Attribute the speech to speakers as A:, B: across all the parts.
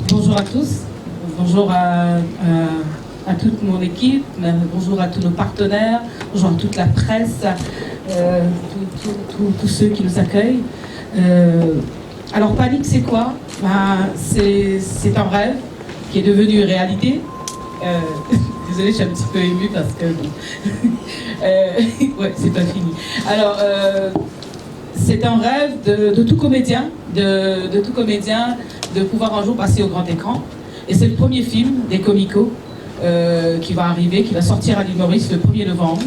A: Bonjour à tous, bonjour à toute mon équipe, bonjour à tous nos partenaires, bonjour à toute la presse, tous ceux qui nous accueillent. Alors Panique, c'est quoi? C'est un rêve qui est devenu réalité. Désolée, je suis un petit peu émue parce que... ouais, c'est pas fini. Alors, c'est un rêve de tout comédien, de tout comédien, de pouvoir un jour passer au grand écran. Et c'est le premier film des Comico qui va arriver, qui va sortir à l'île Maurice le 1er novembre.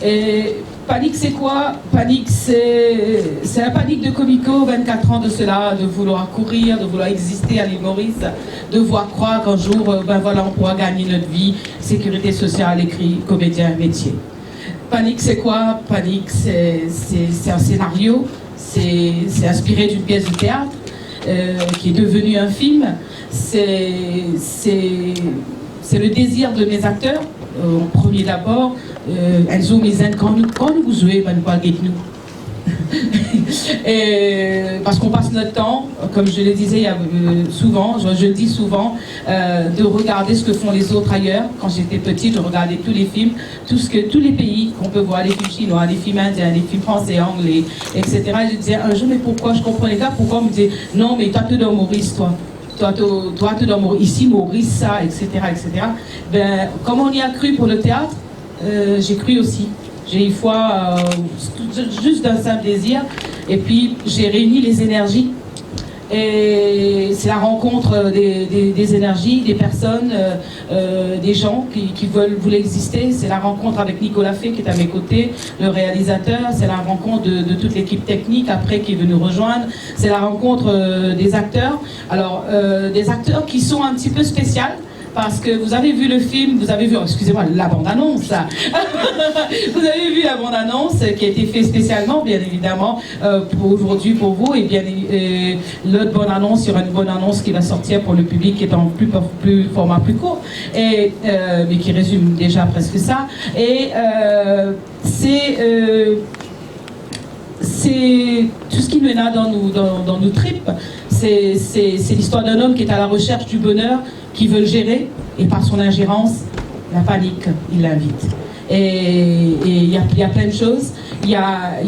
A: Et Panique, c'est quoi? Panique, c'est la panique de Comico, 24 ans de cela, de vouloir courir, de vouloir exister à l'île Maurice, de vouloir croire qu'un jour, ben voilà, on pourra gagner notre vie, sécurité sociale, écrit, comédien, métier. Panique, c'est quoi? Panique, c'est un scénario, c'est inspiré d'une pièce de théâtre qui est devenue un film. C'est le désir de mes acteurs, en premier d'abord. Enzo Mizen, quand nous jouons, ben, nous parlons de nous. Parce qu'on passe notre temps, comme je le disais souvent, je le dis souvent, de regarder ce que font les autres ailleurs. Quand j'étais petite, je regardais tous les films, tous les pays qu'on peut voir, les films chinois, les films indiens, les films français, anglais, etc. Et je disais un jour, mais pourquoi? Je comprenais pas pourquoi. On me disait, non, mais toi, tu es dans Maurice, toi. Toi, tu es dans Maurice, ici, Maurice, ça, etc., etc. Ben, comme on y a cru pour le théâtre, j'ai cru aussi. J'ai une foi juste d'un simple désir, et puis j'ai réuni les énergies. Et c'est la rencontre des énergies, des personnes, des gens qui voulaient exister. C'est la rencontre avec Nicolas Fay qui est à mes côtés, le réalisateur. C'est la rencontre de toute l'équipe technique après qui est venue rejoindre. C'est la rencontre des acteurs. Alors, des acteurs qui sont un petit peu spéciaux. Parce que vous avez vu le film, vous avez vu, excusez-moi, la bande-annonce. Vous avez vu la bande-annonce qui a été faite spécialement, bien évidemment, pour aujourd'hui, pour vous. Et bien l'autre bande-annonce, il y aura une bande-annonce qui va sortir pour le public qui est en format plus court, mais qui résume déjà presque ça. Et c'est tout ce qui nous est là dans nos tripes. C'est l'histoire d'un homme qui est à la recherche du bonheur, qui veut le gérer, et par son ingérence, la panique, il l'invite. Et il y a plein de choses. Il y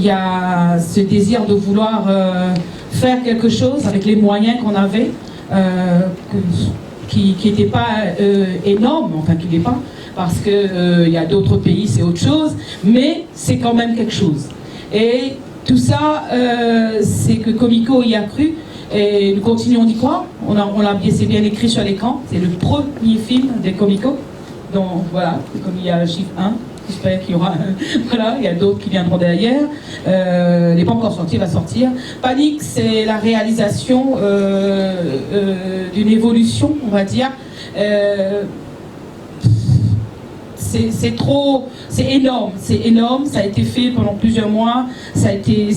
A: a ce désir de vouloir faire quelque chose avec les moyens qu'on avait, qui n'étaient pas énormes, enfin qui n'est pas, parce qu'il y a d'autres pays, c'est autre chose, mais c'est quand même quelque chose. Et tout ça, c'est que Comico y a cru. Et nous continuons d'y croire. C'est bien écrit sur l'écran. C'est le premier film des Comico. Donc voilà, comme il y a le chiffre 1, j'espère qu'il y aura. Voilà, il y a d'autres qui viendront derrière. Il n'est pas encore sorti, il va sortir. Panique, c'est la réalisation d'une évolution, on va dire. C'est énorme, ça a été fait pendant plusieurs mois, ça a été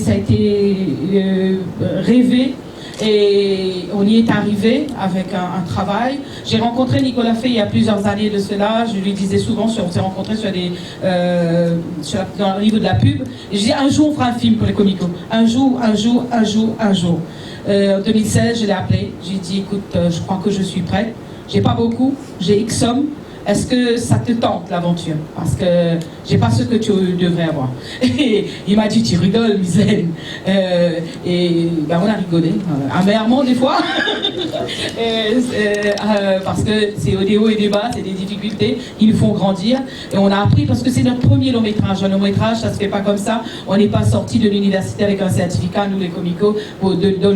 A: rêvé. Et on y est arrivé avec un travail. J'ai rencontré Nicolas Fay il y a plusieurs années de cela. Je lui disais souvent, on s'est rencontrés dans le niveau de la pub. Et je dis, un jour on fera un film pour les Comico. Un jour. En 2016, je l'ai appelé. J'ai dit, écoute, je crois que je suis prête. J'ai pas beaucoup, j'ai X sommes. Est-ce que ça te tente l'aventure? Parce que j'ai pas ce que tu devrais avoir. Et il m'a dit, tu rigoles, Mislaine. Et ben, on a rigolé, amèrement des fois. Parce que c'est des hauts et des bas, c'est des difficultés qui nous font grandir. Et on a appris, parce que c'est notre premier long métrage. Un long métrage, ça se fait pas comme ça. On n'est pas sorti de l'université avec un certificat, nous les comicos, dans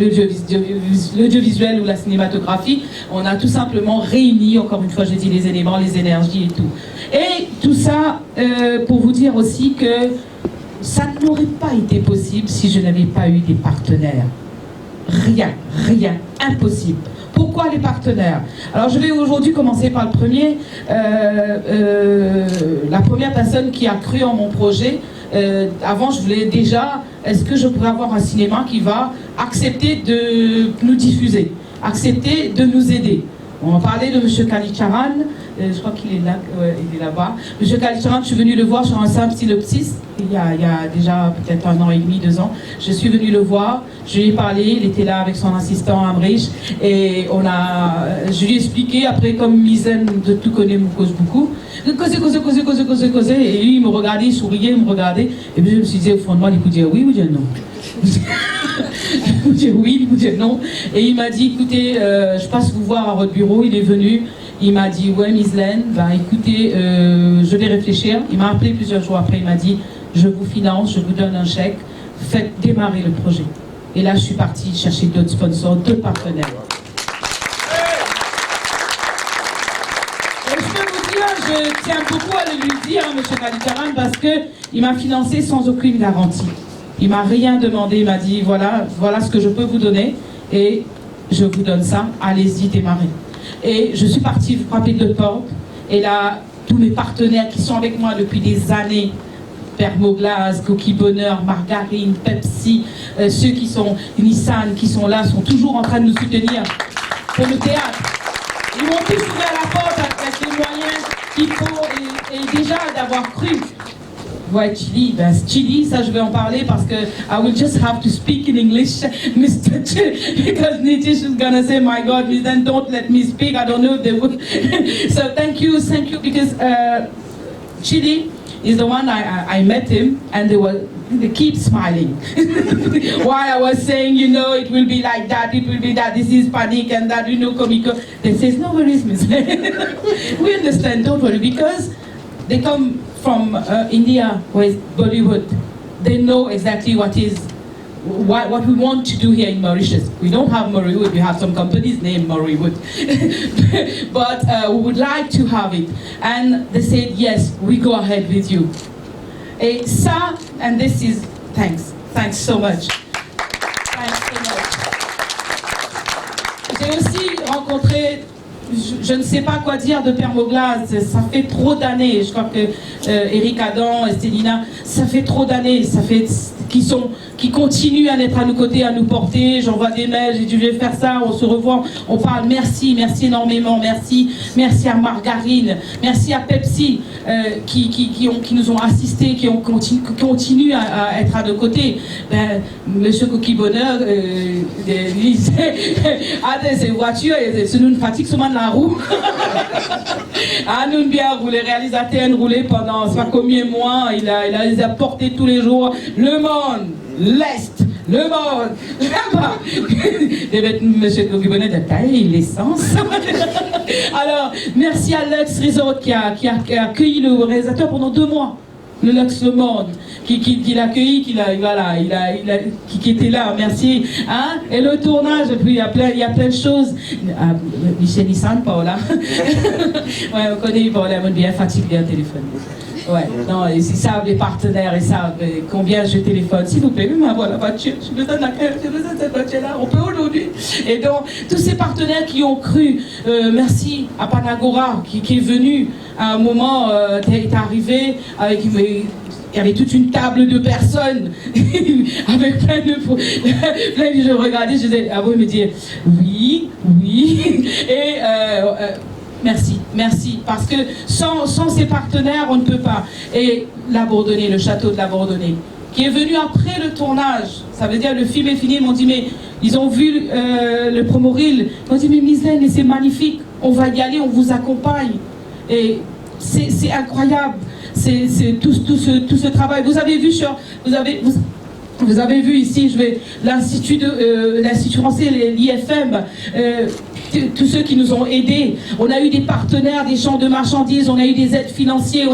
A: l'audiovisuel ou la cinématographie. On a tout simplement réuni, encore une fois, je dis les éléments, les énergies et tout. Et tout ça pour vous dire aussi que ça n'aurait pas été possible si je n'avais pas eu des partenaires. Rien, impossible. Pourquoi les partenaires? Alors je vais aujourd'hui commencer par le premier. La première personne qui a cru en mon projet, avant je voulais déjà, est-ce que je pourrais avoir un cinéma qui va accepter de nous diffuser, accepter de nous aider? On va parler de M. Kalicharan, je crois qu'il est là, il est là-bas. M. Kalicharan, je suis venue le voir sur un simple synopsis, il y a déjà peut-être 1 an et demi, 2 ans. Je suis venue le voir, je lui ai parlé, il était là avec son assistant Amrich, et je lui ai expliqué, après comme Mizen de tout connaît, me cause beaucoup, causer, et lui il me regardait, il souriait, il me regardait, et puis je me suis dit au fond de moi, il me disait oui ou dire non. Il me dit oui, il me dit non. Et il m'a dit, écoutez, je passe vous voir à votre bureau. Il est venu, il m'a dit, ouais, Mislaine, ben écoutez, je vais réfléchir. Il m'a appelé plusieurs jours après, il m'a dit, je vous finance, je vous donne un chèque, faites démarrer le projet. Et là, je suis partie chercher d'autres sponsors, d'autres partenaires. Et je peux vous dire, je tiens beaucoup à le lui dire, M. Kalicharan, parce qu'il m'a financé sans aucune garantie. Il m'a rien demandé, il m'a dit voilà ce que je peux vous donner et je vous donne ça, allez-y, démarrez. Et je suis partie frapper de portes et là, tous mes partenaires qui sont avec moi depuis des années, Permoglas, Coquille Bonheur, Margarine, Pepsi, ceux qui sont Nissan, qui sont là, sont toujours en train de nous soutenir pour le théâtre. Ils m'ont tous ouvert la porte avec les moyens qu'il faut et déjà d'avoir cru. Ouais, Chili, ben Chili, ça je vais en parler parce que I will just have to speak in English, Mr. because Nitish is gonna say, my God, then don't let me speak. I don't know if they would. So thank you, because Chili is the one I met him, and they keep smiling. While I was saying, you know, it will be like that, it will be that, this is panic and that, you know, comico. They say, no worries, Miss. We understand, don't worry, because they come from India, with Bollywood. They know exactly what we want to do here in Mauritius. We don't have Morriewood, we have some companies named Morriewood. But we would like to have it. And they said, yes, we go ahead with you. Et ça, and this is, thanks so much. Thanks so much. J'ai aussi rencontré, je ne sais pas quoi dire de Permoglas, ça fait trop d'années, je crois que Eric Adam, Estelina, ça fait trop d'années, qui continuent à être à nos côtés, à nous porter. J'envoie des mails, j'ai dit je vais faire ça, on se revoit, on parle, merci énormément, merci à Margarine, merci à Pepsi qui nous ont assistés, qui continuent à être à nos côtés. Ben, Monsieur Coquille Bonheur, il disait, ces voitures, c'est une fatigue seulement de la roue. Nous bien roulé, réalisateur roulé pendant ça combien de mois, il les a portés tous les jours, le monde, l'Est, le monde, là-bas. Monsieur Coquille de taille l'essence. Alors, merci à Lux Resort qui a accueilli le réalisateur pendant 2 mois. Le Lux Le Monde, qui l'a accueilli, qui était là, merci. Hein? Et le tournage, puis il y a plein de choses. Michel Nissan, Paola. Ouais, on connaît Paola, on est bien fatigué à téléphone. Ouais, non, ils savent, les partenaires, ils savent combien je téléphone. S'il vous plaît, même avoir la voiture, j'ai besoin de cette voiture-là, on peut aujourd'hui. Et donc, tous ces partenaires qui ont cru, merci à Panagora qui est venu à un moment, est arrivé avec il y avait toute une table de personnes avec plein de je regardais, je disais, ah oui, il me dit oui, oui. Et merci, parce que sans ces partenaires, on ne peut pas. Et la Bourdonnais, le château de la Bourdonnais, qui est venu après le tournage, ça veut dire le film est fini, ils m'ont dit, mais ils ont vu le promo reel, ils m'ont dit, mais Mylène, c'est magnifique, on va y aller, on vous accompagne. Et c'est incroyable, c'est tout ce travail. Vous avez vu vous avez vu ici, l'Institut français, l'IFM, tous ceux qui nous ont aidés. On a eu des partenaires, des champs de marchandises, on a eu des aides financières,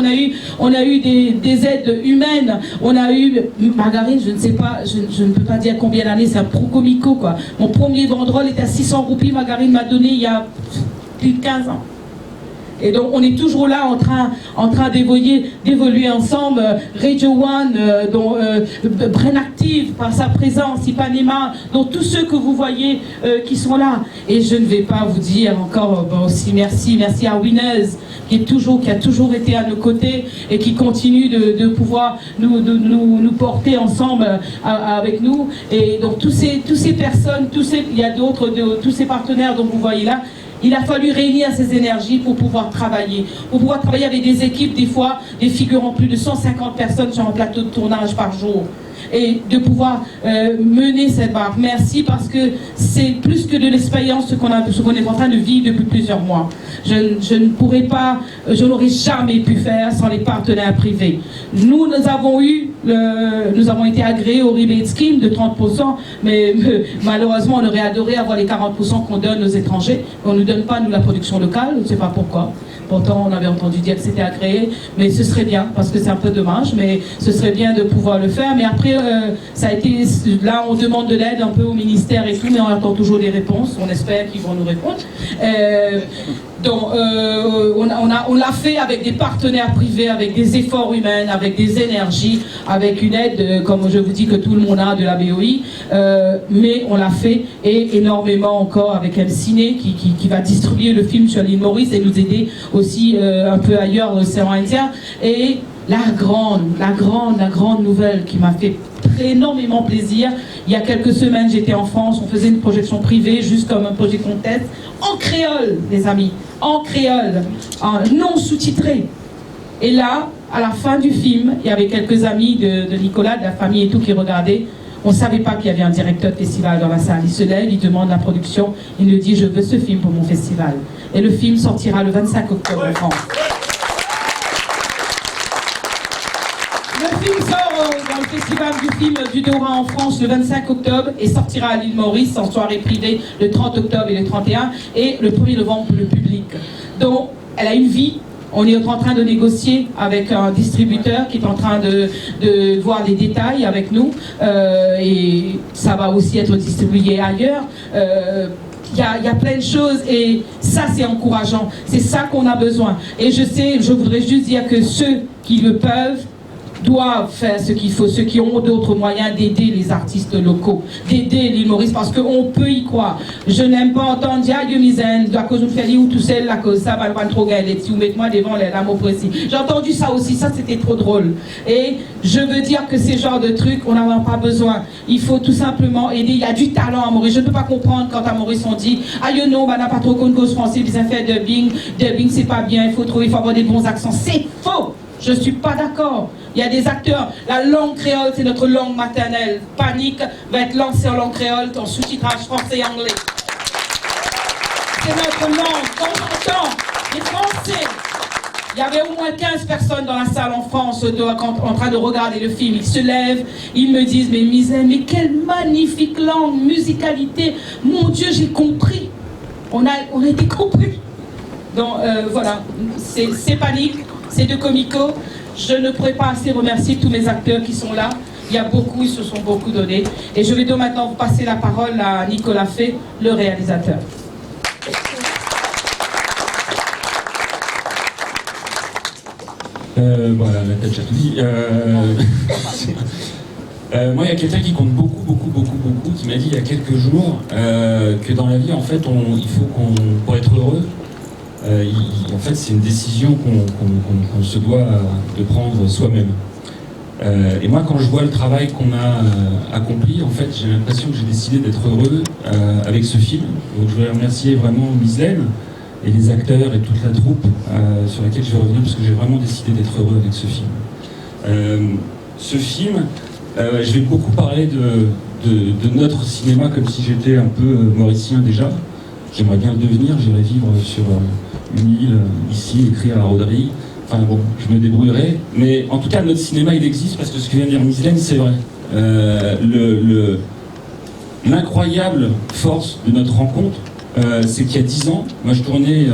A: on a eu des aides humaines, on a eu, Margarine, je ne sais pas, je ne peux pas dire combien d'années, c'est un pro comico, quoi. Mon premier banderole était à 600 roupies, Margarine m'a donné il y a plus de 15 ans. Et donc on est toujours là en train d'évoluer ensemble. Radio One, dont Brain Active par sa présence, Ipanema, donc tous ceux que vous voyez qui sont là. Et je ne vais pas vous dire encore aussi merci à Winners qui a toujours été à nos côtés et qui continue de pouvoir nous porter ensemble avec nous. Et donc tous ces personnes, il y a d'autres, tous ces partenaires dont vous voyez là. Il a fallu réunir ces énergies pour pouvoir travailler. Pour pouvoir travailler avec des équipes, des fois, des figurants, plus de 150 personnes sur un plateau de tournage par jour. Et de pouvoir mener cette barque. Merci, parce que c'est plus que de l'expérience ce qu'on est en train de vivre depuis plusieurs mois. Je n'aurais jamais pu faire sans les partenaires privés. Nous avons été agréés au rebate scheme de 30%, mais malheureusement on aurait adoré avoir les 40% qu'on donne aux étrangers. On ne nous donne pas, nous, la production locale, je ne sais pas pourquoi. Pourtant, on avait entendu dire que c'était agréé, mais ce serait bien, parce que c'est un peu dommage, mais ce serait bien de pouvoir le faire. Mais après, ça a été, là, on demande de l'aide un peu au ministère et tout, mais on attend toujours des réponses. On espère qu'ils vont nous répondre. Donc, on l'a fait avec des partenaires privés, avec des efforts humains, avec des énergies, avec une aide, comme je vous dis, que tout le monde a de la BOI, mais on l'a fait, et énormément encore avec El Ciné qui va distribuer le film sur l'île Maurice et nous aider aussi un peu ailleurs dans l'océan Indien. Et la grande nouvelle qui m'a fait énormément plaisir, il y a quelques semaines j'étais en France, on faisait une projection privée, juste comme un projet contest, en créole, les amis, en créole, non sous-titré. Et là, à la fin du film, il y avait quelques amis de Nicolas, de la famille et tout qui regardaient. On ne savait pas qu'il y avait un directeur de festival dans la salle. Il se lève, il demande la production, il nous dit « Je veux ce film pour mon festival ». Et le film sortira le 25 octobre en France. Le film sort dans le festival du film du Dora en France le 25 octobre et sortira à l'île Maurice en soirée privée le 30 octobre et le 31 et le 1er novembre pour le public. Donc, elle a une vie. On est en train de négocier avec un distributeur qui est en train de voir les détails avec nous et ça va aussi être distribué ailleurs. Il y a plein de choses et ça c'est encourageant, c'est ça qu'on a besoin. Et je voudrais juste dire que ceux qui le peuvent doivent faire ce qu'il faut, ceux qui ont d'autres moyens d'aider les artistes locaux, d'aider l'île Maurice, parce qu'on peut y croire. Je n'aime pas entendre dire Dieu misène, à cause de faire ou tout seul, à cause ça va pas trop gagner, si vous mettez-moi devant les mots précis. J'ai entendu ça aussi, ça c'était trop drôle. Et je veux dire que ces genres de trucs, on n'en a pas besoin. Il faut tout simplement aider. Il y a du talent à Maurice. Je ne peux pas comprendre quand à Maurice on dit ah you know, bah n'a pas trop qu'une cause française, ils ont fait dubbing c'est pas bien, il faut avoir des bons accents. C'est faux! Je ne suis pas d'accord. Il y a des acteurs. La langue créole, c'est notre langue maternelle. Panique va être lancé en langue créole, en sous-titrage français et anglais. C'est notre langue. On entend les Français. Il y avait au moins 15 personnes dans la salle en France en train de regarder le film. Ils se lèvent, ils me disent, mais Mylène, mais quelle magnifique langue, musicalité. Mon Dieu, j'ai compris. On a été compris. Donc voilà, c'est Panique. C'est de Comico. Je ne pourrais pas assez remercier tous mes acteurs qui sont là. Il y a beaucoup, ils se sont beaucoup donnés. Et je vais donc maintenant vous passer la parole à Nicolas Fay, le réalisateur.
B: Voilà, la tête chatouille. Moi, il y a quelqu'un qui compte beaucoup, qui m'a dit il y a quelques jours que dans la vie, en fait, il faut pour être heureux, en fait, c'est une décision qu'on se doit de prendre soi-même. Et moi, quand je vois le travail qu'on a accompli, en fait, j'ai l'impression que j'ai décidé d'être heureux avec ce film. Donc je voulais remercier vraiment Mislaine et les acteurs et toute la troupe sur laquelle je vais revenir, parce que j'ai vraiment décidé d'être heureux avec ce film. Ce film, je vais beaucoup parler de notre cinéma comme si j'étais un peu mauricien déjà. J'aimerais bien le devenir, j'irais vivre sur une île ici, écrire à la rôderie. Enfin bon, je me débrouillerai. Mais en tout cas, notre cinéma, il existe parce que ce que vient de dire Mislaine, c'est vrai. L'incroyable force de notre rencontre, c'est qu'il y a 10 ans, moi je tournais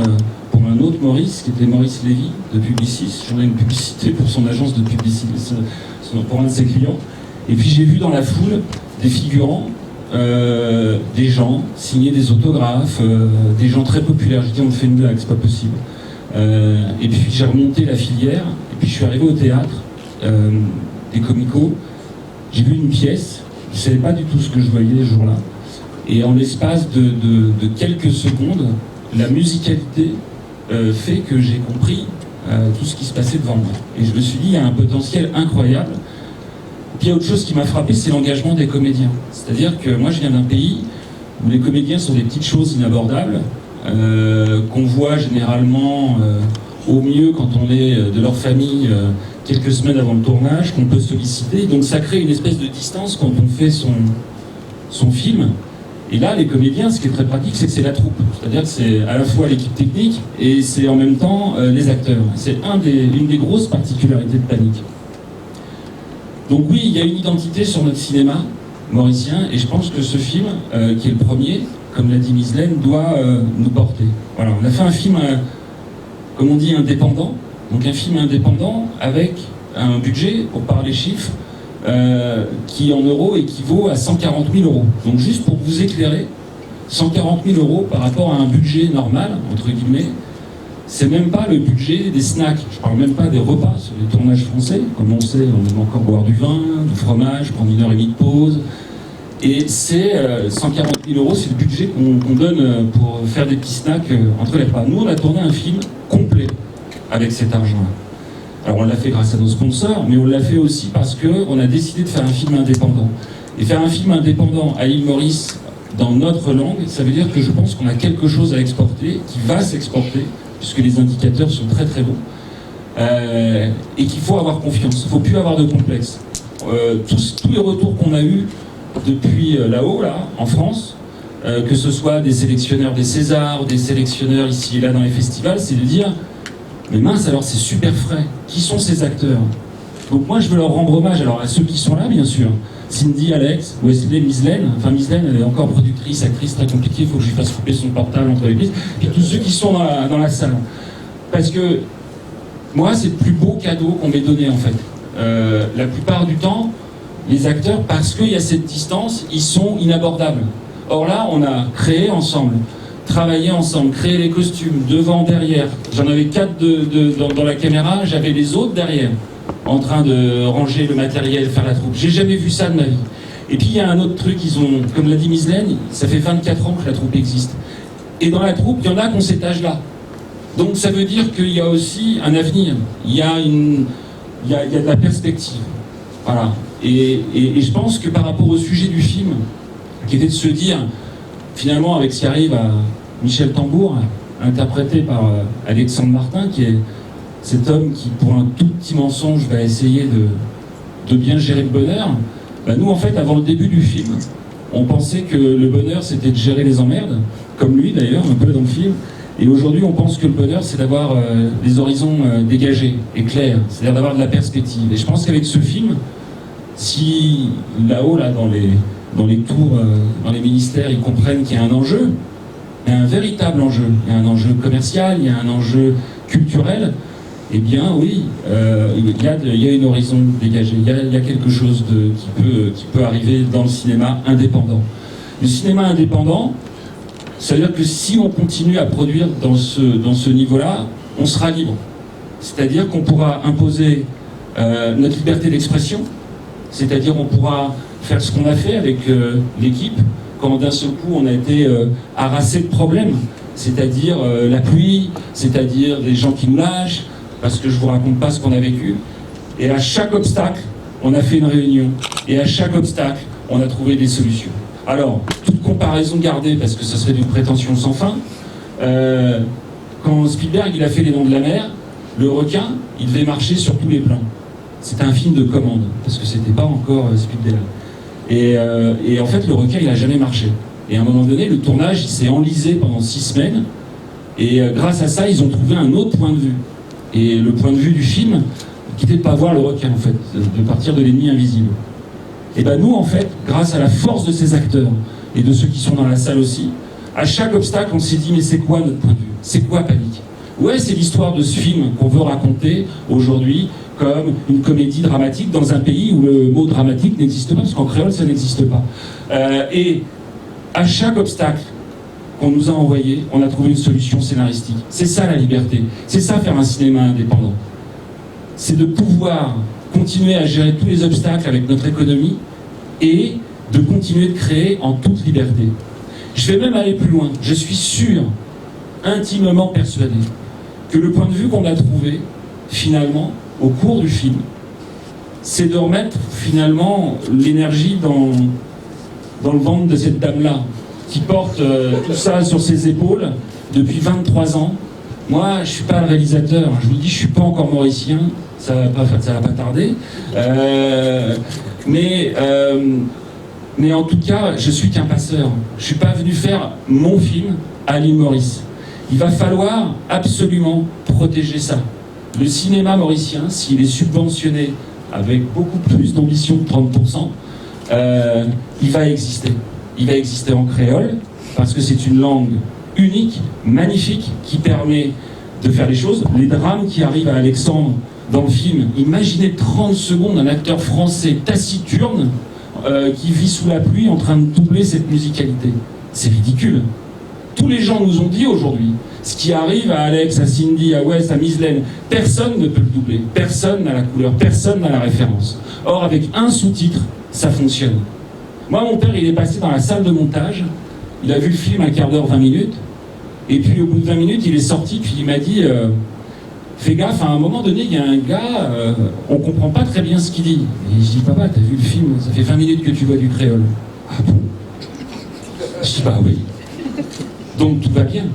B: pour un autre Maurice, qui était Maurice Lévy, de Publicis. J'en ai une publicité pour son agence de publicité, pour un de ses clients. Et puis j'ai vu dans la foule des figurants, des gens signer des autographes, des gens très populaires. J'ai dit, on me fait une blague, c'est pas possible. Et puis j'ai remonté la filière, et puis je suis arrivé au théâtre des Comicos. J'ai vu une pièce, je ne savais pas du tout ce que je voyais ce jour-là. Et en l'espace de quelques secondes, la musicalité fait que j'ai compris tout ce qui se passait devant moi. Et je me suis dit, il y a un potentiel incroyable. Puis il y a autre chose qui m'a frappé, c'est l'engagement des comédiens. C'est-à-dire que moi je viens d'un pays où les comédiens sont des petites choses inabordables, qu'on voit généralement au mieux quand on est de leur famille quelques semaines avant le tournage, qu'on peut solliciter. Donc ça crée une espèce de distance quand on fait son film. Et là, les comédiens, ce qui est très pratique, c'est que c'est la troupe. C'est-à-dire que c'est à la fois l'équipe technique et c'est en même temps les acteurs. C'est une des grosses particularités de Panique. Donc oui, il y a une identité sur notre cinéma mauricien, et je pense que ce film, qui est le premier, comme l'a dit Mislaine, doit nous porter. Voilà, on a fait un film, comme on dit, indépendant. Donc un film indépendant avec un budget, pour parler chiffres, qui en euros équivaut à 140 000 euros. Donc juste pour vous éclairer, 140 000 euros par rapport à un budget normal, entre guillemets, c'est même pas le budget des snacks. Je parle même pas des repas sur les tournages français. Comme on sait, on aime encore boire du vin, du fromage, prendre 1h30 de pause. Et c'est 140 000 euros, c'est le budget qu'on donne pour faire des petits snacks entre les repas. Nous, on a tourné un film complet avec cet argent-là. Alors on l'a fait grâce à nos sponsors, mais on l'a fait aussi parce qu'on a décidé de faire un film indépendant. Et faire un film indépendant à l'île Maurice, dans notre langue, ça veut dire que je pense qu'on a quelque chose à exporter, qui va s'exporter, puisque les indicateurs sont très très bons, et qu'il faut avoir confiance, il ne faut plus avoir de complexe. Tous les retours qu'on a eus depuis là-haut, là, en France, que ce soit des sélectionneurs des Césars, des sélectionneurs ici et là dans les festivals, c'est de dire, mais mince, alors c'est super frais, qui sont ces acteurs? Donc moi je veux leur rendre hommage, alors à ceux qui sont là bien sûr, Cindy, Alex, Wesley, Mislaine. Enfin Mislaine, elle est encore productrice, actrice, très compliquée, il faut que je lui fasse couper son portable entre les prises. Puis tous ceux qui sont dans la salle. Parce que moi, c'est le plus beau cadeau qu'on m'ait donné en fait. La plupart du temps, les acteurs, parce qu'il y a cette distance, ils sont inabordables. Or là, on a créé ensemble, travaillé ensemble, créé les costumes, devant, derrière. J'en avais 4 dans la caméra, j'avais les autres derrière, en train de ranger le matériel, faire la troupe. J'ai jamais vu ça de ma vie. Et puis il y a un autre truc, comme l'a dit Mislaine, ça fait 24 ans que la troupe existe. Et dans la troupe, il y en a qui ont cet âge-là. Donc ça veut dire qu'il y a aussi un avenir, il y a de la perspective. Voilà. Et je pense que par rapport au sujet du film, qui était de se dire, finalement avec ce qui arrive à Michel Tambour, interprété par Alexandre Martin, qui est cet homme qui, pour un tout petit mensonge, va essayer de bien gérer le bonheur. Bah nous, en fait, avant le début du film, on pensait que le bonheur, c'était de gérer les emmerdes, comme lui d'ailleurs, un peu dans le film. Et aujourd'hui, on pense que le bonheur, c'est d'avoir des horizons dégagés et clairs, c'est-à-dire d'avoir de la perspective. Et je pense qu'avec ce film, si là-haut, là, dans les tours, dans les ministères, ils comprennent qu'il y a un enjeu, il y a un véritable enjeu, il y a un enjeu commercial, il y a un enjeu culturel, eh bien oui, il y a une horizon dégagée, il y a quelque chose qui peut arriver dans le cinéma indépendant. Le cinéma indépendant, ça veut dire que si on continue à produire dans ce niveau-là, on sera libre. C'est-à-dire qu'on pourra imposer notre liberté d'expression, c'est-à-dire on pourra faire ce qu'on a fait avec l'équipe, quand d'un seul coup on a été harassé de problèmes, c'est-à-dire la pluie, c'est-à-dire des gens qui nous lâchent, parce que je vous raconte pas ce qu'on a vécu. Et à chaque obstacle, on a fait une réunion, et à chaque obstacle, on a trouvé des solutions. Alors, toute comparaison gardée, parce que ça serait d'une prétention sans fin, quand Spielberg il a fait Les Dents de la Mer, le requin, il devait marcher sur tous les plans. C'était un film de commande, parce que c'était pas encore Spielberg. Et en fait, le requin, il n'a jamais marché. Et à un moment donné, le tournage, il s'est enlisé pendant 6 semaines, et grâce à ça, ils ont trouvé un autre point de vue. Et le point de vue du film, qui était de ne pas voir le requin, en fait, de partir de l'ennemi invisible. Et ben nous, en fait, grâce à la force de ces acteurs, et de ceux qui sont dans la salle aussi, à chaque obstacle, on s'est dit, mais c'est quoi notre point de vue? C'est quoi Panique? Ouais, c'est l'histoire de ce film qu'on veut raconter aujourd'hui comme une comédie dramatique dans un pays où le mot dramatique n'existe pas, parce qu'en créole, ça n'existe pas. Et à chaque obstacle qu'on nous a envoyé, on a trouvé une solution scénaristique. C'est ça la liberté. C'est ça faire un cinéma indépendant. C'est de pouvoir continuer à gérer tous les obstacles avec notre économie et de continuer de créer en toute liberté. Je vais même aller plus loin. Je suis sûr, intimement persuadé, que le point de vue qu'on a trouvé, finalement, au cours du film, c'est de remettre, finalement, l'énergie dans le ventre de cette dame-là, qui porte tout ça sur ses épaules depuis 23 ans. Moi, je ne suis pas le réalisateur, je vous dis, je ne suis pas encore mauricien, ça va pas tarder. Mais en tout cas, je suis qu'un passeur. Je ne suis pas venu faire mon film à l'île Maurice. Il va falloir absolument protéger ça. Le cinéma mauricien, s'il est subventionné avec beaucoup plus d'ambition que 30%, il va exister. Il va exister en créole, parce que c'est une langue unique, magnifique, qui permet de faire les choses. Les drames qui arrivent à Alexandre dans le film, imaginez 30 secondes un acteur français taciturne qui vit sous la pluie en train de doubler cette musicalité. C'est ridicule. Tous les gens nous ont dit aujourd'hui, ce qui arrive à Alex, à Cindy, à Wes, à Mislaine, personne ne peut le doubler, personne n'a la couleur, personne n'a la référence. Or, avec un sous-titre, ça fonctionne. Moi, mon père, il est passé dans la salle de montage, il a vu le film un quart d'heure, 20 minutes, et puis au bout de 20 minutes, il est sorti, puis il m'a dit fais gaffe, à un moment donné, il y a un gars, on comprend pas très bien ce qu'il dit. Et je dis, papa, t'as vu le film, ça fait 20 minutes que tu vois du créole. Ah bon? Je dis, bah oui. Donc tout va bien.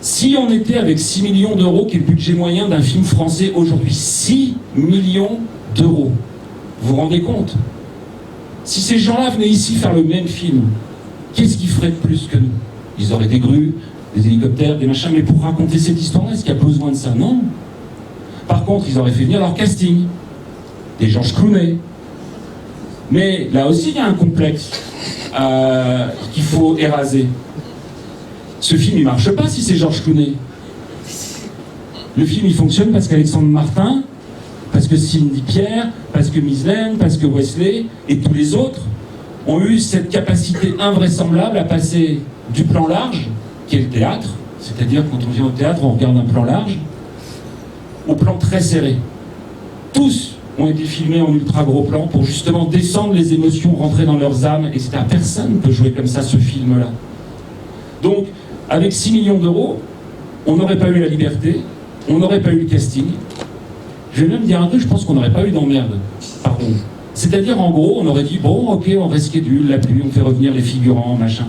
B: Si on était avec 6 millions d'euros, qui est le budget moyen d'un film français aujourd'hui, 6 millions d'euros, vous vous rendez compte? Si ces gens-là venaient ici faire le même film, qu'est-ce qu'ils feraient de plus que nous? Ils auraient des grues, des hélicoptères, des machins, mais pour raconter cette histoire-là, est-ce qu'il y a besoin de ça? Non. Par contre, ils auraient fait venir leur casting, des Georges Clooney. Mais là aussi, il y a un complexe qu'il faut éraser. Ce film, il marche pas si c'est Georges Clooney. Le film, il fonctionne parce qu'Alexandre Martin, parce que Cindy Pierre, parce que Mislaine, parce que Wesley et tous les autres ont eu cette capacité invraisemblable à passer du plan large, qui est le théâtre, c'est-à-dire quand on vient au théâtre, on regarde un plan large, au plan très serré. Tous ont été filmés en ultra gros plan pour justement descendre les émotions, rentrer dans leurs âmes, etc. Personne ne peut jouer comme ça ce film-là. Donc, avec 6 millions d'euros, on n'aurait pas eu la liberté, on n'aurait pas eu le casting. Je vais même dire un truc, je pense qu'on n'aurait pas eu d'emmerde. Pardon. C'est-à-dire, en gros, on aurait dit, bon, ok, on reschedule la pluie, on fait revenir les figurants, machin.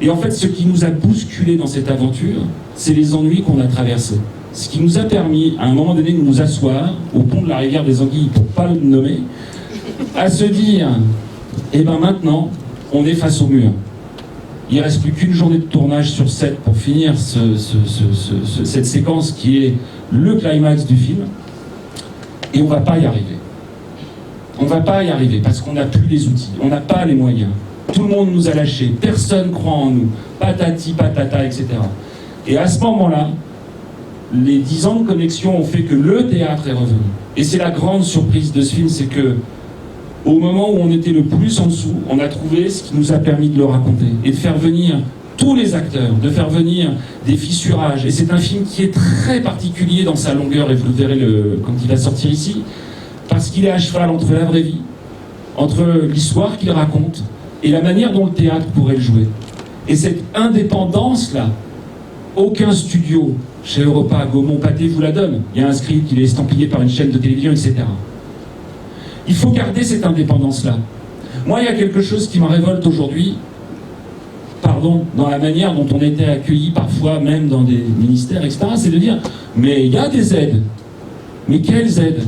B: Et en fait, ce qui nous a bousculé dans cette aventure, c'est les ennuis qu'on a traversés. Ce qui nous a permis, à un moment donné, de nous asseoir au pont de la rivière des Anguilles, pour ne pas le nommer, à se dire, eh ben maintenant, on est face au mur. Il ne reste plus qu'une journée de tournage sur 7 pour finir cette séquence qui est le climax du film. Et on ne va pas y arriver. On ne va pas y arriver parce qu'on n'a plus les outils, on n'a pas les moyens. Tout le monde nous a lâchés, personne ne croit en nous, patati, patata, etc. Et à ce moment-là, les 10 ans de connexion ont fait que le théâtre est revenu. Et c'est la grande surprise de ce film, c'est que au moment où on était le plus en dessous, on a trouvé ce qui nous a permis de le raconter et de faire venir tous les acteurs, de faire venir des fissurages. Et c'est un film qui est très particulier dans sa longueur, et vous le verrez quand il va sortir ici, parce qu'il est à cheval entre la vraie vie, entre l'histoire qu'il raconte et la manière dont le théâtre pourrait le jouer. Et cette indépendance-là, aucun studio chez Europa, Gaumont, Pathé vous la donne. Il y a un script, il est estampillé par une chaîne de télévision, etc. Il faut garder cette indépendance-là. Moi, il y a quelque chose qui me révolte aujourd'hui, pardon, dans la manière dont on était accueillis parfois, même dans des ministères, etc., c'est de dire, mais il y a des aides. Mais quelles aides?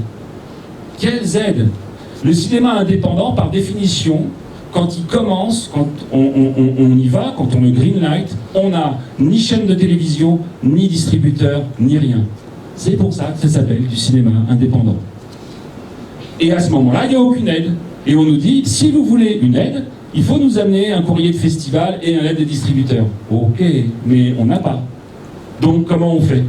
B: Quelles aides? Le cinéma indépendant, par définition, quand il commence, quand on y va, quand on le greenlight, on n'a ni chaîne de télévision, ni distributeur, ni rien. C'est pour ça que ça s'appelle du cinéma indépendant. Et à ce moment-là, il n'y a aucune aide. Et on nous dit, si vous voulez une aide, il faut nous amener un courrier de festival et un aide de distributeur. Ok, mais on n'a pas. Donc comment on fait?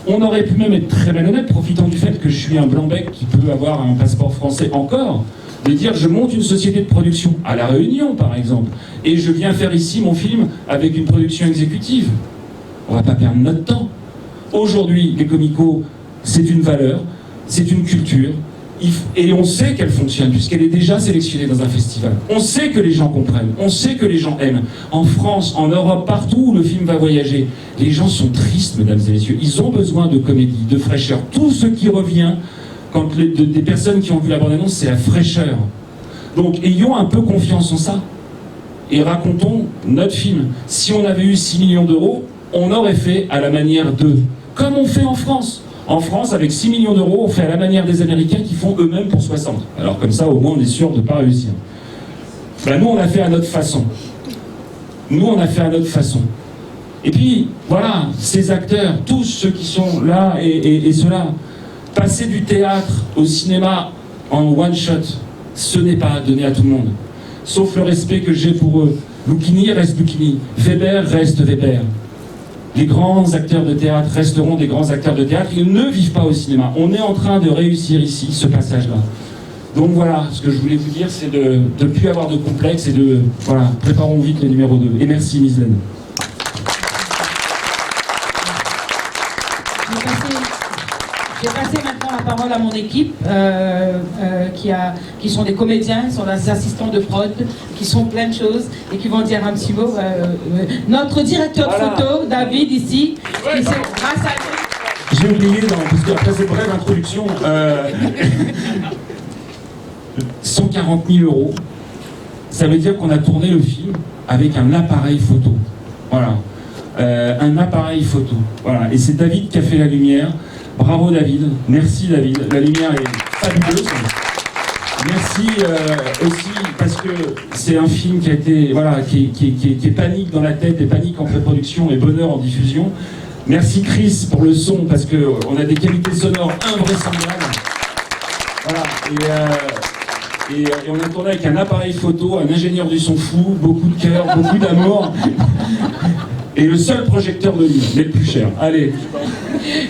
B: On aurait pu même être très malhonnête, profitant du fait que je suis un blanc-bec qui peut avoir un passeport français encore, de dire je monte une société de production, à La Réunion par exemple, et je viens faire ici mon film avec une production exécutive. On va pas perdre notre temps. Aujourd'hui, les comicos, c'est une valeur, c'est une culture, et on sait qu'elle fonctionne, puisqu'elle est déjà sélectionnée dans un festival. On sait que les gens comprennent, on sait que les gens aiment. En France, en Europe, partout où le film va voyager, les gens sont tristes, mesdames et messieurs. Ils ont besoin de comédie, de fraîcheur. Tout ce qui revient, quand des personnes qui ont vu la bande-annonce, c'est la fraîcheur. Donc, ayons un peu confiance en ça. Et racontons notre film. Si on avait eu 6 millions d'euros, on aurait fait à la manière d'eux. Comme on fait en France. En France, avec 6 millions d'euros, on fait à la manière des Américains qui font eux-mêmes pour 60. Alors comme ça, au moins, on est sûr de ne pas réussir. Ben, nous, on a fait à notre façon. Nous, on a fait à notre façon. Et puis, voilà, ces acteurs, tous ceux qui sont là et ceux-là, passer du théâtre au cinéma en one-shot, ce n'est pas donné à tout le monde. Sauf le respect que j'ai pour eux. Lucchini reste Lucchini. Weber reste Weber. Les grands acteurs de théâtre resteront des grands acteurs de théâtre. Ils ne vivent pas au cinéma. On est en train de réussir ici ce passage-là. Donc voilà, ce que je voulais vous dire, c'est de ne plus avoir de complexe et de... Voilà, préparons vite le numéro 2. Et merci, Mislaine.
A: Je vais passer maintenant la parole à mon équipe, qui sont des comédiens, qui sont des assistants de prod, qui sont plein de choses et qui vont dire un petit mot. Notre directeur de photo, David, ici, qui c'est grâce à lui.
B: J'ai oublié, parce qu'après cette brève introduction, 140 000 €, ça veut dire qu'on a tourné le film avec un appareil photo. Voilà. Un appareil photo. Voilà. Et c'est David qui a fait la lumière. Bravo David, merci David, la lumière est fabuleuse. Merci aussi parce que c'est un film qui a été, voilà, qui est panique dans la tête et panique en pré-production et bonheur en diffusion. Merci Chris pour le son parce qu'on a des qualités sonores invraisemblables. Voilà, et on a tourné avec un appareil photo, un ingénieur du son fou, beaucoup de cœur, beaucoup d'amour. Et le seul projecteur de ligne, mais le plus cher. Allez.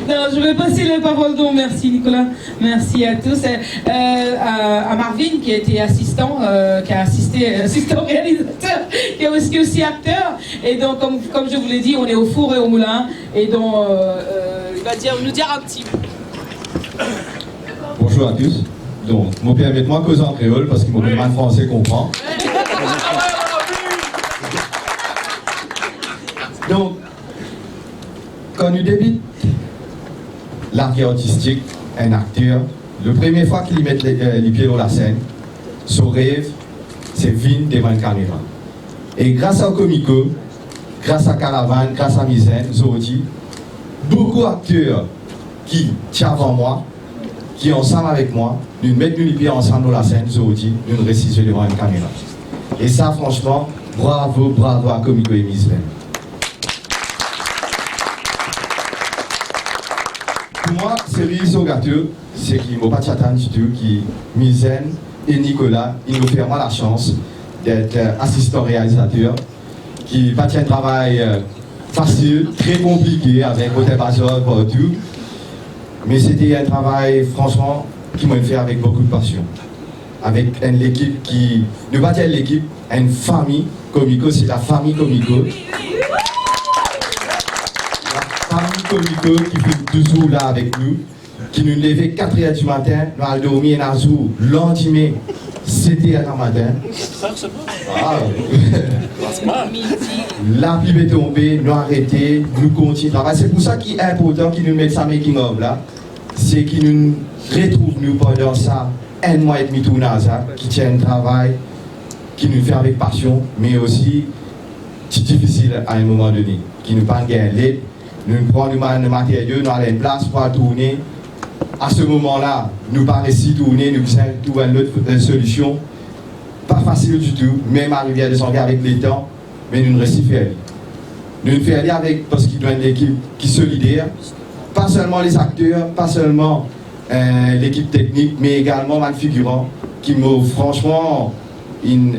A: Non, je vais passer la parole donc. Merci Nicolas, merci à tous. À Marvin qui a été assistant, qui a assistant réalisateur, qui est aussi acteur. Et donc, comme je vous l'ai dit, on est au four et au moulin. Et donc, il va nous dire un petit mot.
C: Bonjour à tous. Donc, mon permettez-moi de causer en créole parce qu'il m'a mal français comprend. Donc, quand nous débute l'art artistique, un acteur, la première fois qu'il met les pieds dans la scène, son rêve, c'est venir devant une caméra. Et grâce au Comico, grâce à Caravane, grâce à Misaine, Zodi, beaucoup d'acteurs qui tiennent avant moi, qui sont ensemble avec moi, nous mettons les pieds ensemble dans la scène, Zodi, nous réussissons devant une caméra. Et ça, franchement, bravo, bravo à Comico et Misaine. Pour moi, c'est Riso Gâteau, c'est qui m'a pas attendre du tout, qui Misaine et Nicolas, ils nous font la chance d'être assistant réalisateur, qui pas un travail facile, très compliqué, avec Hôtel Bazar partout. Mais c'était un travail, franchement, qui m'a fait avec beaucoup de passion. Avec une équipe qui, ne pas dire l'équipe, une famille Comico, c'est la famille Comico. Comico qui fait toujours là avec nous, qui nous levait 4h du matin, nous allons dormir un jour, lundi, c'était à matin. Ah, la pluie est tombée, nous arrêtons, nous continuons. C'est pour ça qu'il est important qu'ils nous mettent ça making of là, c'est qu'ils nous retrouvent nous pendant ça un mois et demi tout NASA, qui tient un travail qui nous fait avec passion, mais aussi difficile à un moment donné, qui nous parle gain l'aide, nous prenons le matériel, nous allons en place pour tourner. À ce moment-là, nous pas réussi tourner, nous faisons trouver une autre solution. Pas facile du tout, même arriver à descendre avec les temps, mais nous réussissons à faire. Nous faisons avec, parce qu'il doit être une équipe qui est solidaire, pas seulement les acteurs, pas seulement l'équipe technique, mais également man figurant, qui m'a franchement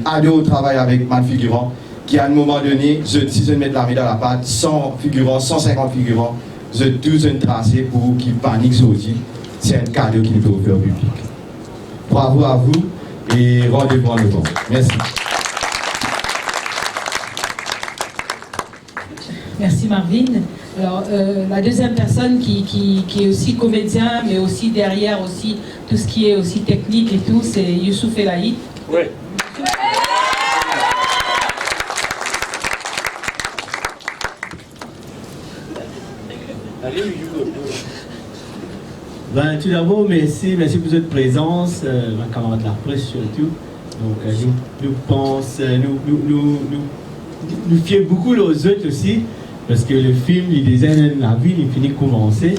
C: adoré au travail avec man figurant, qui à un moment donné, si je mets la main dans la pâte, 100 figurants, 150 figurants, je tous un tracé pour qu'ils paniquent aussi. C'est un cadeau qui nous peut offrir au public. Bravo à vous et rendez-vous en novembre. Merci.
A: Merci Marvin. Alors, la deuxième personne qui est aussi comédien, mais aussi derrière aussi tout ce qui est aussi technique et tout, c'est Youssouf Elahi.
D: Ouais.
E: Ben, tout d'abord, merci pour votre présence, ma camarade de la presse surtout. Donc, nous fions beaucoup aux autres aussi, parce que le film, il désigne la vie, il finit de commencer.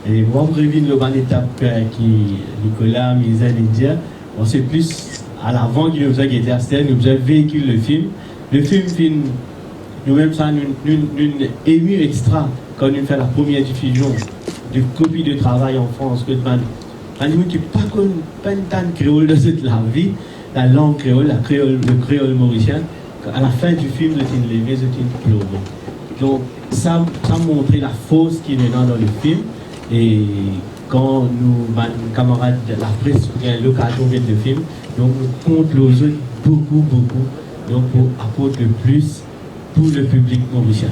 E: Et moi, je reviens le ban étape qui Nicolas, Misa, Lydia, on sait plus à l'avant qu'il nous a été externe, nous avons véhiculé le film. Le film, nous-mêmes, ça nous ému extra quand nous faisons la première diffusion de copies de travail en France. Que nous qui pas une créole de cette la vie, la langue créole, le créole mauricien. À la fin du film, c'est une levée, c'est une pleurée. Donc, ça montrait la force qui est maintenant dans le film. Et quand nous, camarades de la presse, ont l'occasion de voir le film, donc nous comptons les autres beaucoup, donc pour apporter le plus pour le public mauricien.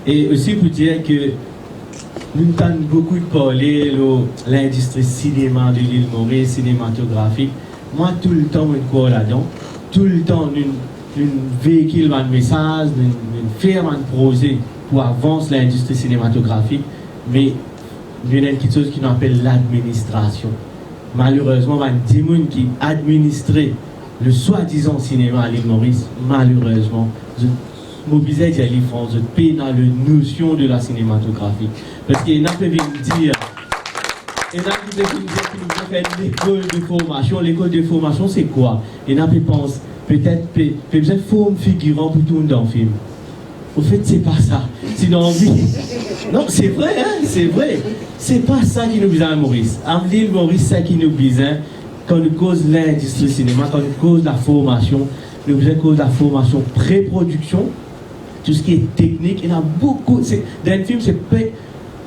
E: Et aussi pour dire que nous entendons beaucoup parler de l'industrie cinéma de l'île Maurice, cinématographique. Moi, tout le temps, je crois là-dedans. Tout le temps, nous véhicule un message, nous faisons un projet pour avancer l'industrie cinématographique. Mais il y a quelque chose qui nous appelle l'administration. Malheureusement, il y a des gens qui administrent le soi-disant cinéma à l'île Maurice. Malheureusement, mobiliser les France, je paye dans la notion de la cinématographie. Parce qu'il n'a pas pu dire, il n'a pas pu dire qu'il nous fait l'école de formation. L'école de formation, c'est quoi? Il n'a pas pensé, peut-être, peut-être, forme figurant pour tout le monde dans le film. Au fait, c'est pas ça. C'est dans l'envie. Non, c'est vrai, hein, c'est vrai. C'est pas ça qui nous besoin à Maurice. À l'île Maurice, c'est ça qui nous besoin quand nous cause l'industrie cinéma, quand nous cause la formation, nous besoin cause la formation pré-production. Tout ce qui est technique, il y en a beaucoup. Dans un film, c'est pas.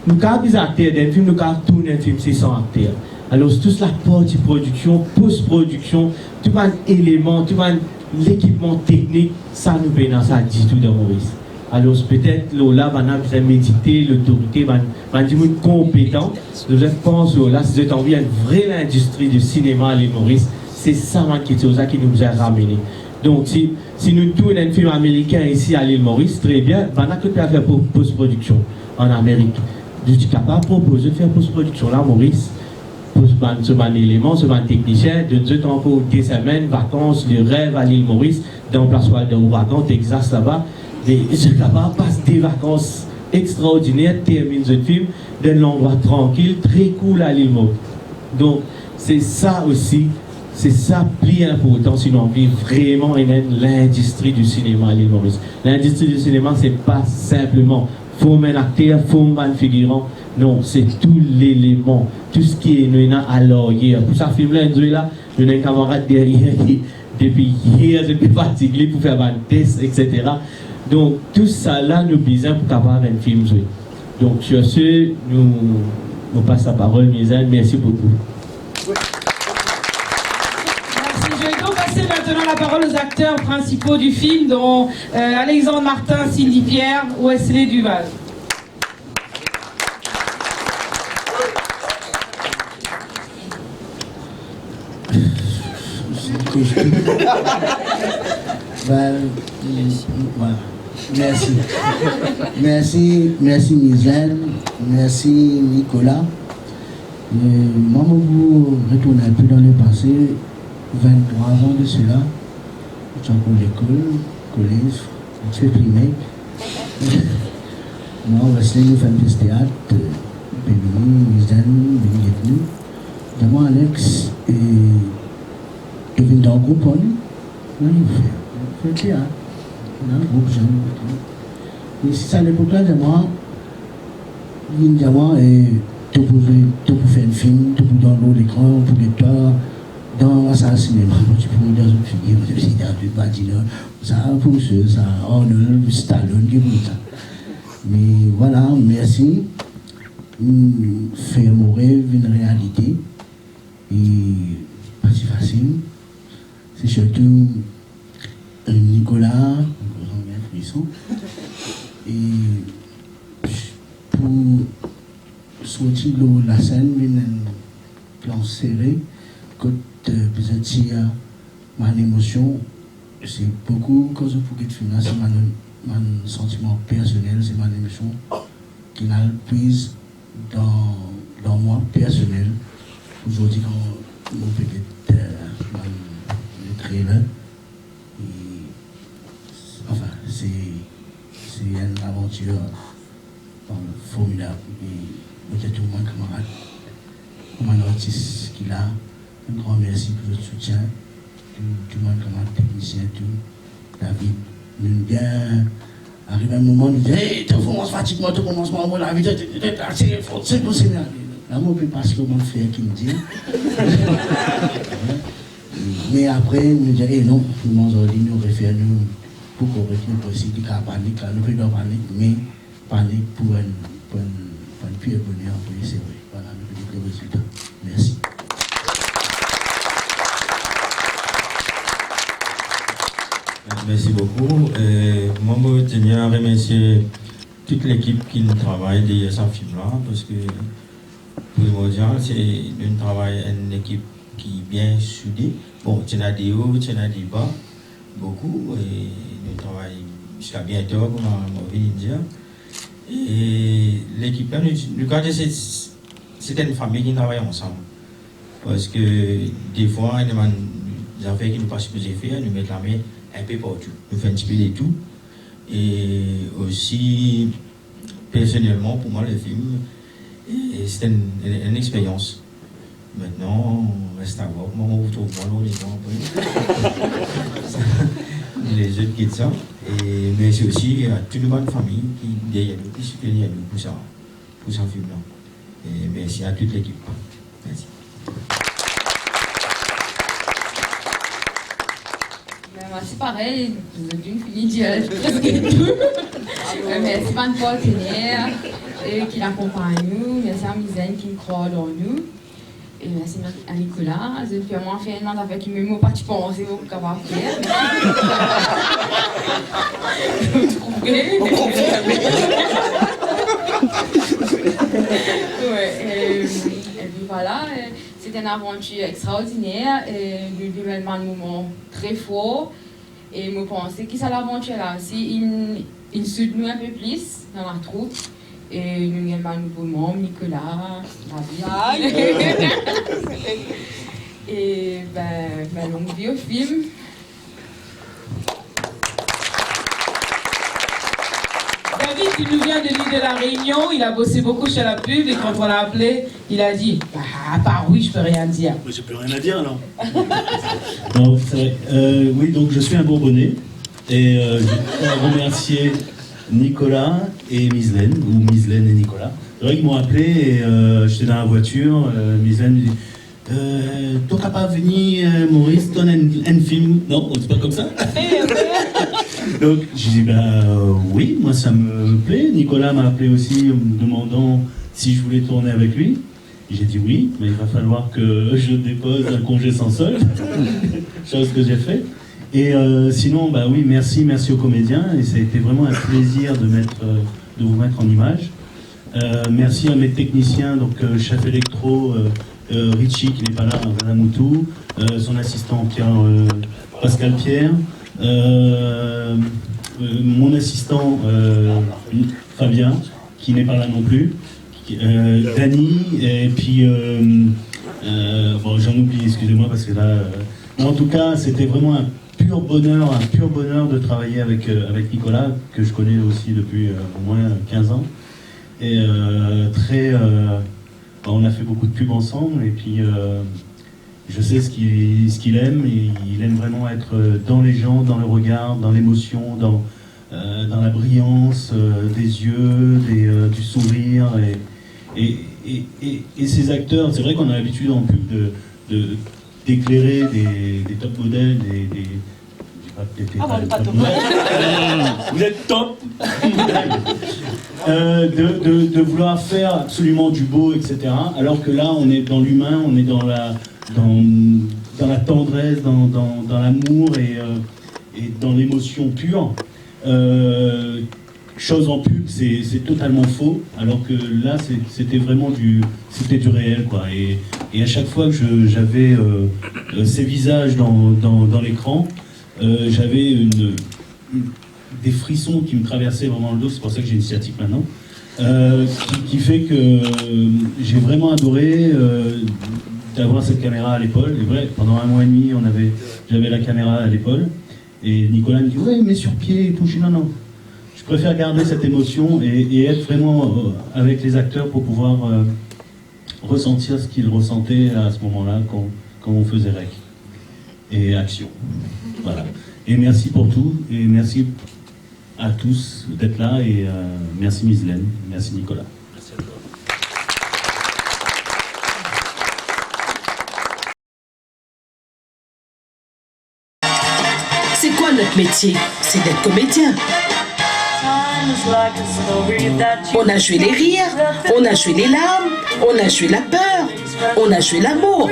E: Nous avons des acteurs, dans un film, nous avons tourné un film, c'est sans acteurs. Alors, c'est toute la partie production, post-production, tout un élément, tout un l'équipement technique, ça nous paye dans ça dit tout dans Maurice. Alors, peut-être, là, on a besoin de méditer, l'autorité, on a dit compétent. Je pense, là, si vous avez envie, une vraie industrie du cinéma à l'île Maurice, c'est ça qui nous a ramené. Donc, si nous tournons un film américain ici à l'île Maurice, très bien, on a que de faire post-production en Amérique. Je suis capable de proposer de faire post-production là, Maurice, pour ce élément, ce technicien, de nous encore des semaines, vacances, le rêve à l'île Maurice, dans Place de Ouragan, Texas, là-bas. Je suis capable de passer des vacances extraordinaires, terminer ce film d'un endroit tranquille, très cool à l'île Maurice. Donc, c'est ça aussi. C'est ça plus important si on vit vraiment l'industrie du cinéma à l'île Maurice. L'industrie du cinéma, c'est pas simplement former un acteur, former un figurant. Non, c'est tout l'élément, tout ce qui est à l'arrière. Pour ça, film-là, il y a un camarade derrière qui, depuis hier, je suis fatigué pour faire un test, etc. Donc, tout ça là, nous besoin pour avoir un film. Donc, sur ce, nous passons la parole, Misaine. Merci beaucoup.
A: Maintenant la parole aux acteurs principaux du film, dont Alexandre Martin, Cindy Pierre, Wesley Duval.
F: Voilà. Merci Misaine, merci Nicolas.
D: Moi, je vous retourner un peu dans le passé, 23 ans de cela, j'ai encore l'école, collège, je fais primaire. Moi, on va se nous faire des théâtres, Béni, Mizane, Béni, moi, Alex, et Kevin dans le groupe, on fait le théâtre, dans le groupe, j'aime. Mais si ça à l'époque-là, moi, il y a moi, et tout pour faire un film, tout pour dans l'eau, l'écran, pour l'état, dans la salle cinéma, tu peux dans une figure, c'est dans une badine, ça, pour ceux, ça, Arnold, Stallone, qui pour ça. Mais voilà, merci. Faire mon rêve une réalité. Et pas si facile. C'est surtout Nicolas, un frisson. Et pour sortir de la scène, un plan serré, quand vous êtes ma émotion, c'est beaucoup cause pour que tu c'est mon sentiment personnel, c'est ma émotion qui n'a prise dans moi personnel. Aujourd'hui, quand on peut être le trailer, enfin, c'est une aventure formidable. Et peut-être tout mon camarade, comme un artiste qu'il a, un grand merci pour votre soutien, tout mon camarade technicien, tout, David, nous bien. Arrive un moment, nous dit, hey, tu commences fatiguement, tu commences à la vie, c'est possible. Là, moi, je ne peux pas ce que mon frère qui me dit. Mais après, nous dit, hey, non, nous m'en dit, nous réfère, nous, pour correcter aussi, il y a panique, là, nous faisons panique, mais panique pour un pire bonheur, c'est vrai. Voilà, nous faisons des résultats. Merci.
F: Merci beaucoup. Moi, je tiens à remercier toute l'équipe qui travaille derrière ce film-là, parce que primordial, c'est un travail, une équipe qui est bien soudée. Bon, tu as des hauts, tu as des bas, beaucoup, et nous travaillons jusqu'à bientôt, comme on vient de dire. Et l'équipe là, c'est une famille qui travaille ensemble. Parce que des fois, il y a des affaires qui ne sont pas supposées faire, nous mettons la main un peu partout. Nous faisons un petit peu de tout. Et aussi, personnellement, pour moi, le film, c'est une expérience. Maintenant, on reste à voir comment on retrouve les gens. Les autres qui ça. Mais c'est aussi à toute une bonne famille qui derrière nous, qui soutient nous pour ça, pour ce film-là. Et merci à toute l'équipe. Merci.
G: Moi, c'est pareil, vous êtes une fille idéale, presque tout. Merci à nos partenaires qui l'accompagnent nous, merci à Mizane qui croit dans nous. Et merci à Nicolas, je fais moi faire une affaire qui ne m'a pas pensé au capable de faire. Vous trouvez? Et puis voilà, c'était une aventure extraordinaire, nous vivons un moment très fort. Et je pensais que ça l'aventure là aussi, il soutient nous un peu plus dans la troupe. Et nous avons un nouveau membre, Nicolas, David. Et ben, longue vie au film.
A: David, qui nous vient de l'île de la Réunion, il a bossé beaucoup chez la pub et quand on l'a appelé, il a dit à part oui, je peux rien dire.
E: Mais je peux rien à dire alors. Non, c'est vrai. Oui, donc je suis un Bourbonnais et je tiens à remercier Nicolas et Mizane, ou Mizane et Nicolas. C'est vrai qu'ils m'ont appelé et j'étais dans la voiture. Mizane me dit t'es capable de venir, Maurice, donner un film? Non, c'est pas comme ça. Donc j'ai dit oui, moi ça me plaît. Nicolas m'a appelé aussi en me demandant si je voulais tourner avec lui. J'ai dit oui, mais il va falloir que je dépose un congé sans solde, chose que j'ai fait. Et sinon, oui, merci aux comédiens, et ça a été vraiment un plaisir de vous mettre en image. Merci à mes techniciens, donc chef électro, Richie qui n'est pas là, Valamoutou, son assistant Pascal Pierre, mon assistant Fabien qui n'est pas là non plus, Dany, et puis bon, j'en oublie, excusez-moi parce que là, en tout cas, c'était vraiment un pur bonheur de travailler avec Nicolas, que je connais aussi depuis au moins 15 ans. Et on a fait beaucoup de pubs ensemble, et puis je sais ce qu'il aime, et il aime vraiment être dans les gens, dans le regard, dans l'émotion, dans la brillance des yeux, du sourire, et ces acteurs, c'est vrai qu'on a l'habitude en pub d'éclairer des top modèles, vous êtes top. De vouloir faire absolument du beau, etc. Alors que là, on est dans l'humain, on est dans la tendresse, dans l'amour et dans l'émotion pure. Chose en pub, c'est totalement faux, alors que là, c'était vraiment du réel, quoi. Et à chaque fois que j'avais ces visages dans l'écran, j'avais des frissons qui me traversaient vraiment le dos. C'est pour ça que j'ai une sciatique maintenant, qui fait que j'ai vraiment adoré d'avoir cette caméra à l'épaule. Et vrai, pendant 1 mois et demi, j'avais la caméra à l'épaule, et Nicolas me dit ouais, mets sur pied et tout. Je dis non, je préfère garder cette émotion et être vraiment avec les acteurs pour pouvoir ressentir ce qu'ils ressentaient à ce moment-là quand on faisait rec et action. Voilà. Et merci pour tout, et merci à tous d'être là, et merci Mislaine, merci Nicolas. Merci à toi.
H: C'est quoi notre métier? C'est d'être comédien. On a joué les rires, on a joué les larmes, on a joué la peur, on a joué l'amour,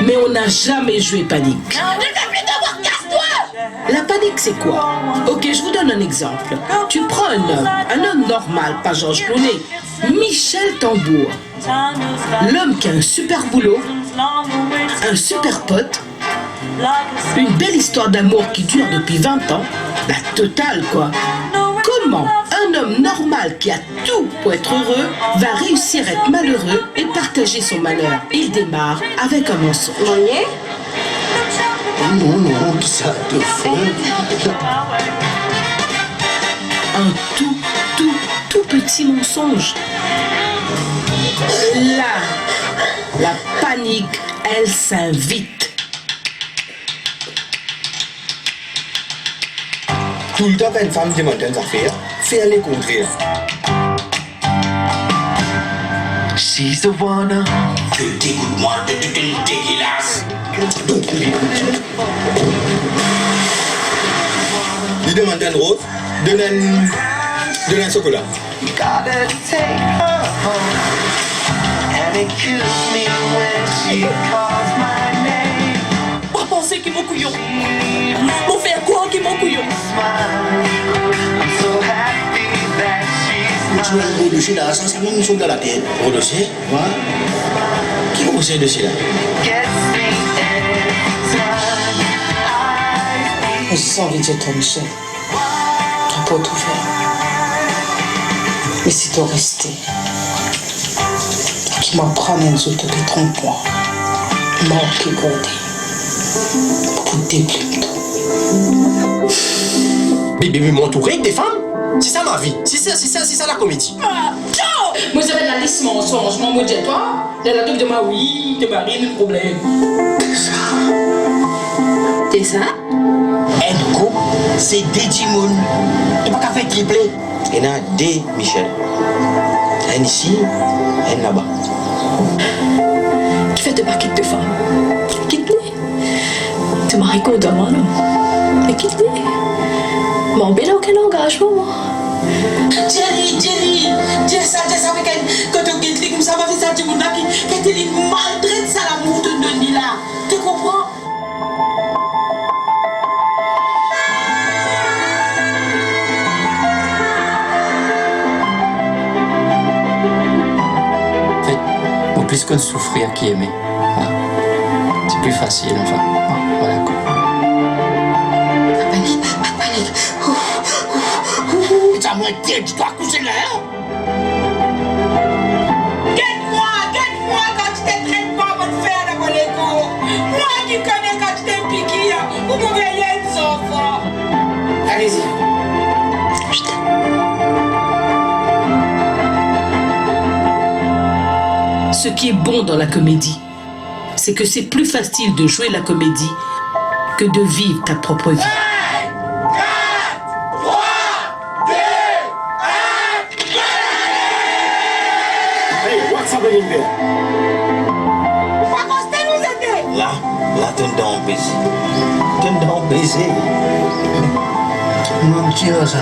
H: mais on n'a jamais joué panique. La panique, c'est quoi? Ok, je vous donne un exemple. Tu prends un homme normal, pas Georges Clooney, Michel Tambour, l'homme qui a un super boulot, un super pote, une belle histoire d'amour qui dure depuis 20 ans, la totale, quoi. Comment un homme normal qui a tout pour être heureux va réussir à être malheureux et partager son malheur? Il démarre avec un mensonge.
I: Non, ça te fait.
H: Un tout petit mensonge. Là, la panique, elle s'invite.
I: Tout le temps, quand une femme demande une affaire, fais-les contraire. She's the one. Dégoûte-moi de toute une dégueulasse. Il demande une rose, donne un chocolat.
H: Pas penser qu'il est mon couillon. Mon faire quoi qu'il est mon couillon.
I: Tu vas le dossier là, ça c'est même chose dans la tête. Au dossier? Ouais. Qui a commencé le dossier là?
H: Je sens envie de dire toi, Michel. Tu peux tout faire. Mais si tu restais, qui m'apprend un autre qui trompe-moi, mort qui compte, pour dépliquer tout.
I: Bébé, m'entourer avec des femmes? C'est ça ma vie, c'est ça la comédie.
H: Ciao! Moi j'avais la liste mensonge, moi dis toi, la double de ma oui, t'es marié, le problème. T'es ça?
I: Un couple, c'est des timons. Tu pas qu'à faire tripler. Il y en a deux, Michel. Un ici, un là-bas.
H: Tu fais te paquet de femmes. Quitte-les. Tu maries contre moi, non? Mais quitte-les. M'embête aucun engagement, moi.
J: Jenny, dis ça avec elle. Quand tu quittes comme ça, ma fille, ça dit que tu maltraite ça l'amour de Denis là. Tu comprends?
I: Plus qu'on souffrir qui aimait. Voilà. C'est plus facile, enfin. Voilà quoi.
J: Pas panique. Tu as moins de tête, tu dois coucher là.
H: ce qui est bon dans la comédie, c'est que c'est plus facile de jouer la comédie que de vivre ta propre vie.
E: Hey, what's happening there?
I: Là, tu es baisé. Tu es baisé.
D: Mon Dieu, ça.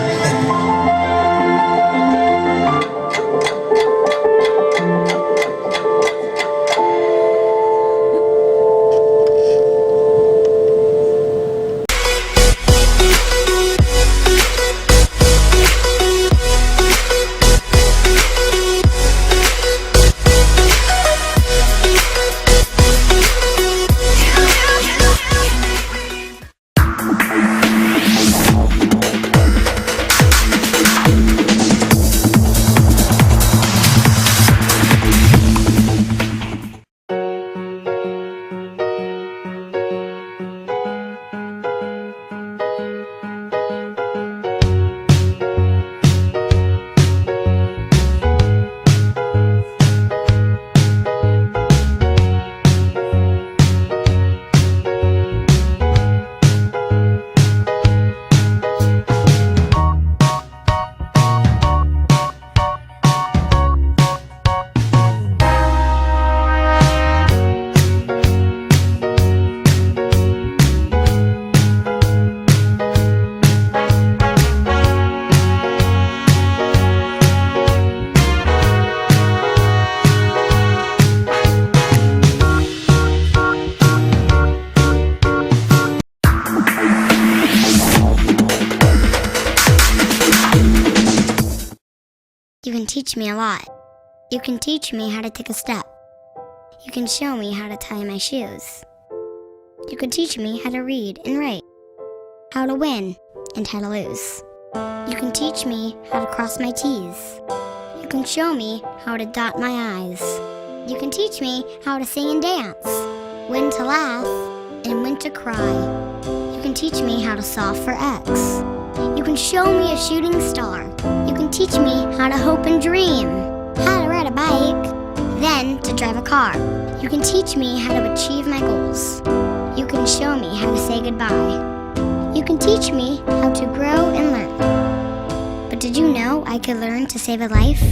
K: You can teach me a lot. You can teach me how to take a step. You can show me how to tie my shoes. You can teach me how to read and write, how to win and how to lose. You can teach me how to cross my T's. You can show me how to dot my I's. You can teach me how to sing and dance, when to laugh and when to cry. You can teach me how to solve for X. You can show me a shooting star. You can teach me how to hope and dream, how to ride a bike, then to drive a car. You can teach me how to achieve my goals. You can show me how to say goodbye. You can teach me how to grow and learn. But did you know I could learn to save a life?